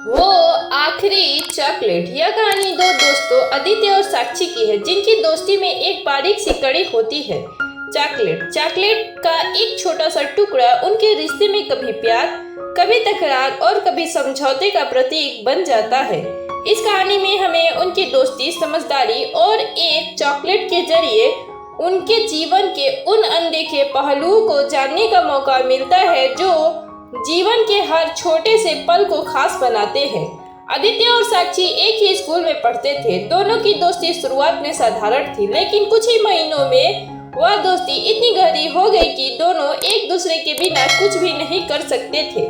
वो आखिरी चॉकलेट। यह कहानी दो दोस्तों आदित्य और साक्षी की है, जिनकी दोस्ती में एक बारीक सी कड़ी होती है, चॉकलेट। चॉकलेट का एक छोटा सा टुकड़ा उनके रिश्ते में कभी प्यार, कभी तकरार और कभी समझौते का प्रतीक बन जाता है। इस कहानी में हमें उनकी दोस्ती, समझदारी और एक चॉकलेट के जरिए उनके जीवन के उन अनदेखे पहलुओं को जानने का मौका मिलता है जो जीवन के हर छोटे से पल को खास बनाते हैं। आदित्य और साक्षी एक ही स्कूल में पढ़ते थे। दोनों की दोस्ती शुरुआत में साधारण थी, लेकिन कुछ ही महीनों में वह दोस्ती इतनी गहरी हो गई कि दोनों एक दूसरे के बिना कुछ भी नहीं कर सकते थे।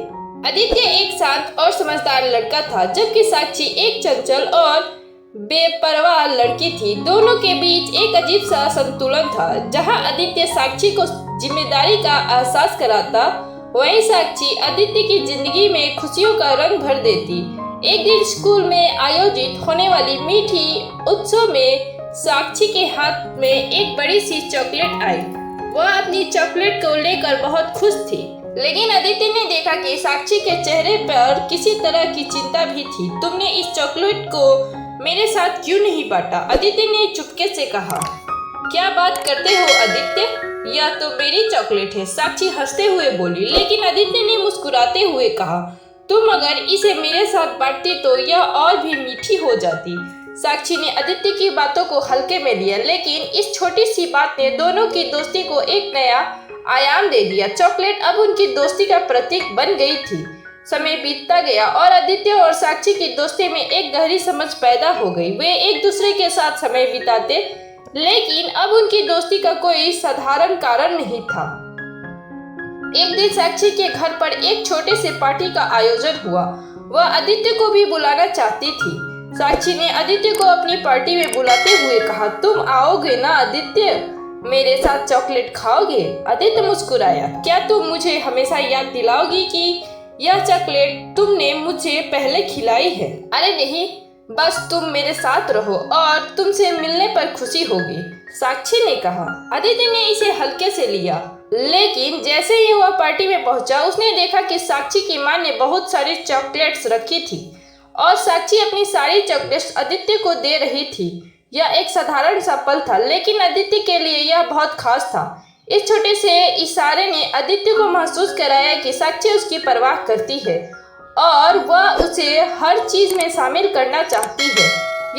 आदित्य एक शांत और समझदार लड़का था, जबकि साक्षी एक चंचल और बेपरवाह लड़की थी। दोनों के बीच एक अजीब सा संतुलन था। जहां आदित्य साक्षी को जिम्मेदारी का एहसास कराता, वहीं साक्षी आदित्य की जिंदगी में खुशियों का रंग भर देती। एक दिन स्कूल में आयोजित होने वाली मीठी उत्सव में साक्षी के हाथ में एक बड़ी सी चॉकलेट आई। वह अपनी चॉकलेट को लेकर बहुत खुश थी, लेकिन आदित्य ने देखा कि साक्षी के चेहरे पर किसी तरह की चिंता भी थी। तुमने इस चॉकलेट को मेरे साथ क्यों नहीं बांटा? आदित्य ने चुपके से कहा। क्या बात करते हो आदित्य, यह तो मेरी चॉकलेट है, साक्षी हंसते हुए बोली। लेकिन आदित्य ने मुस्कुराते हुए कहा, तुम अगर इसे मेरे साथ बांटती तो यह और भी मीठी हो जाती। साक्षी ने आदित्य की बातों को हल्के में लिया, लेकिन इस छोटी सी बात ने दोनों की दोस्ती को एक नया आयाम दे दिया। चॉकलेट अब उनकी दोस्ती का प्रतीक बन गई थी। समय बीतता गया और आदित्य और साक्षी की दोस्ती में एक गहरी समझ पैदा हो गई। वे एक दूसरे के साथ समय बिताते, लेकिन अब उनकी दोस्ती का कोई साधारण कारण नहीं था। एक दिन साक्षी के घर पर एक छोटे से पार्टी का आयोजन हुआ। वह आदित्य को भी बुलाना चाहती थी। साक्षी ने आदित्य को अपनी पार्टी में बुलाते हुए कहा, तुम आओगे ना आदित्य, मेरे साथ चॉकलेट खाओगे? आदित्य मुस्कुराया। क्या तुम मुझे हमेशा याद दिलाओगी कि यह चॉकलेट तुमने मुझे पहले खिलाई है? अरे नहीं, बस तुम मेरे साथ रहो और तुमसे मिलने पर खुशी होगी, साक्षी ने कहा। आदित्य ने इसे हल्के से लिया, लेकिन जैसे ही वह पार्टी में पहुंचा, उसने देखा कि साक्षी की मां ने बहुत सारी चॉकलेट्स रखी थी और साक्षी अपनी सारी चॉकलेट्स आदित्य को दे रही थी। यह एक साधारण सा पल था, लेकिन आदित्य के लिए यह बहुत खास था। इस छोटे से इशारे ने आदित्य को महसूस कराया कि साक्षी उसकी परवाह करती है और वह उसे हर चीज में शामिल करना चाहती है।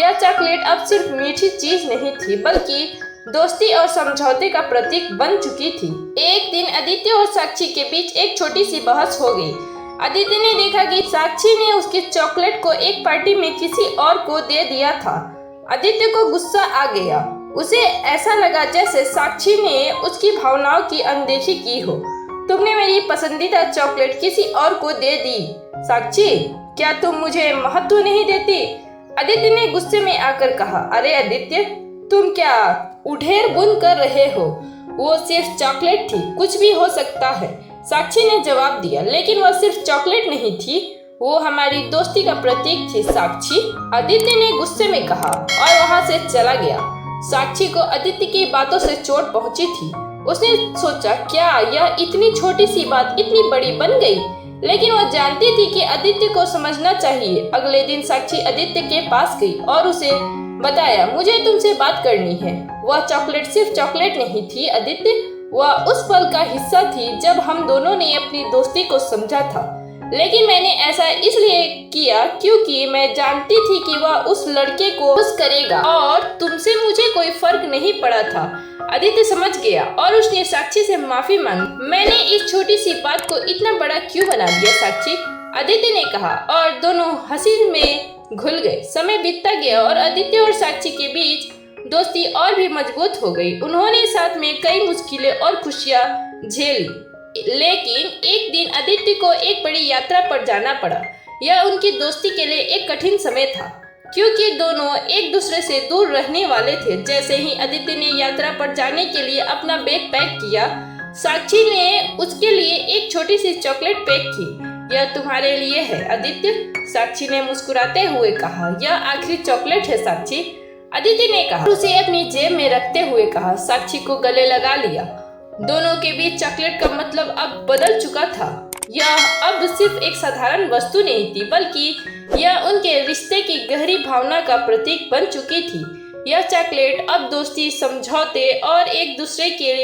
यह चॉकलेट अब सिर्फ मीठी चीज नहीं थी, बल्कि दोस्ती और समझौते का प्रतीक बन चुकी थी। एक दिन आदित्य और साक्षी के बीच एक छोटी सी बहस हो गई। आदित्य ने देखा कि साक्षी ने उसकी चॉकलेट को एक पार्टी में किसी और को दे दिया था। आदित्य को गुस्सा आ गया। उसे ऐसा लगा जैसे साक्षी ने उसकी भावनाओं की अनदेखी की हो। तुमने मेरी पसंदीदा चॉकलेट किसी और को दे दी साक्षी, क्या तुम मुझे महत्व नहीं देती? आदित्य ने गुस्से में आकर कहा। अरे आदित्य, तुम क्या उधेड़ बुन कर रहे हो? वो सिर्फ चॉकलेट थी, कुछ भी हो सकता है, साक्षी ने जवाब दिया। लेकिन वह सिर्फ चॉकलेट नहीं थी, वो हमारी दोस्ती का प्रतीक थी साक्षी, आदित्य ने गुस्से में कहा और वहां से चला गया। साक्षी को आदित्य की बातों से चोट पहुंची थी। उसने सोचा, क्या यह इतनी छोटी सी बात इतनी बड़ी बन गई? लेकिन वह जानती थी कि आदित्य को समझना चाहिए। अगले दिन साक्षी आदित्य के पास गई और उसे बताया, मुझे तुमसे बात करनी है। वह चॉकलेट सिर्फ चॉकलेट नहीं थी आदित्य, वह उस पल का हिस्सा थी जब हम दोनों ने अपनी दोस्ती को समझा था। लेकिन मैंने ऐसा इसलिए किया क्योंकि मैं जानती थी कि वह उस लड़के को खुश करेगा और तुमसे मुझे कोई फर्क नहीं पड़ा था। आदित्य समझ गया और उसने साक्षी से माफी मांगी। मैंने इस छोटी सी बात को इतना बड़ा क्यों बना दिया साक्षी, आदित्य ने कहा और दोनों हंसी में घुल गए। समय बीतता गया और आदित्य और साक्षी के बीच दोस्ती और भी मजबूत हो गई। उन्होंने साथ में कई मुश्किलें और खुशियां झेली, लेकिन एक दिन आदित्य को एक बड़ी यात्रा पर जाना पड़ा। यह उनकी दोस्ती के लिए एक कठिन समय था, क्योंकि दोनों एक दूसरे से दूर रहने वाले थे। जैसे ही आदित्य ने यात्रा पर जाने के लिए अपना बैग पैक किया, साक्षी ने उसके लिए एक छोटी सी चॉकलेट पैक की। यह तुम्हारे लिए है आदित्य, साक्षी ने मुस्कुराते हुए कहा। यह आखिरी चॉकलेट है साक्षी, आदित्य ने कहा, उसे अपनी जेब में रखते हुए कहा। साक्षी को गले लगा लिया। दोनों के बीच चॉकलेट का मतलब अब बदल चुका था। यह अब सिर्फ एक साधारण वस्तु नहीं थी, बल्कि यह उनके रिश्ते की गहरी भावना का प्रतीक बन चुकी थी। यह चॉकलेट अब दोस्ती, समझौते और एक दूसरे के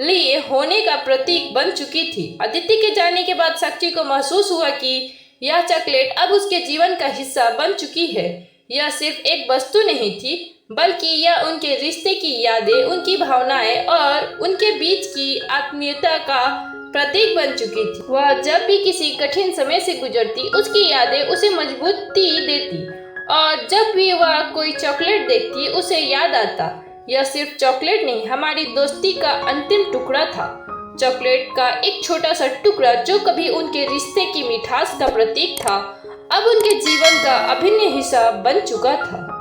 लिए होने का प्रतीक बन चुकी थी। अदिति के जाने के बाद साक्षी को महसूस हुआ कि यह चॉकलेट अब उसके जीवन का हिस्सा बन चुकी है। यह सिर्फ एक वस्तु नहीं थी, बल्कि यह उनके रिश्ते की यादें, उनकी भावनाएं और उनके बीच की आत्मीयता का प्रतीक बन चुकी थी। वह जब भी किसी कठिन समय से गुजरती, उसकी यादें उसे मजबूती देती, और जब भी वह कोई चॉकलेट देखती, उसे याद आता, यह सिर्फ चॉकलेट नहीं, हमारी दोस्ती का अंतिम टुकड़ा था। चॉकलेट का एक छोटा सा टुकड़ा जो कभी उनके रिश्ते की मिठास का प्रतीक था, अब उनके जीवन का अभिन्न हिस्सा बन चुका था।